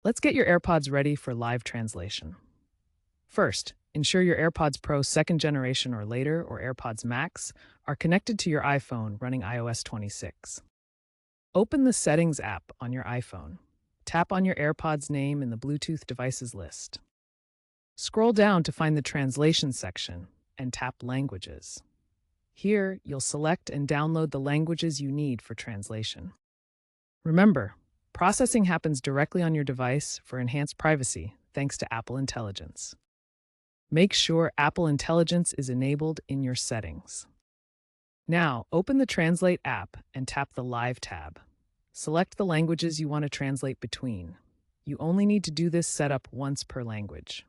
Let's get your AirPods ready for live translation. First, ensure your AirPods Pro second generation or later or AirPods Max are connected to your iPhone running iOS 26. Open the Settings app on your iPhone. Tap on your AirPods name in the Bluetooth devices list. Scroll down to find the Translation section and tap Languages. Here, you'll select and download the languages you need for translation. Remember, processing happens directly on your device for enhanced privacy thanks to Apple Intelligence. Make sure Apple Intelligence is enabled in your settings. Now, open the Translate app and tap the Live tab. Select the languages you want to translate between. You only need to do this setup once per language.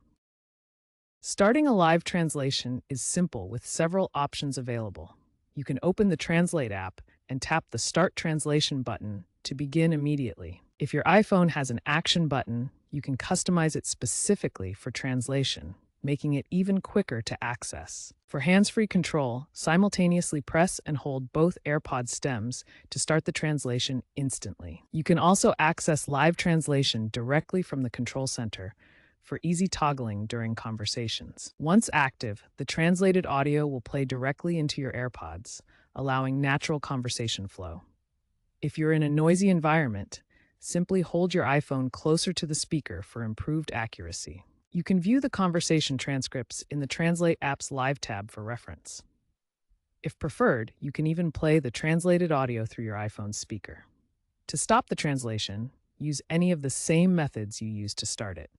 Starting a live translation is simple with several options available. You can open the Translate app and tap the Start Translation button to begin immediately. If your iPhone has an action button, you can customize it specifically for translation, making it even quicker to access. For hands-free control, simultaneously press and hold both AirPod stems to start the translation instantly. You can also access live translation directly from the control center for easy toggling during conversations. Once active, the translated audio will play directly into your AirPods, allowing natural conversation flow. If you're in a noisy environment, simply hold your iPhone closer to the speaker for improved accuracy. You can view the conversation transcripts in the Translate app's Live tab for reference. If preferred, you can even play the translated audio through your iPhone's speaker. To stop the translation, use any of the same methods you used to start it.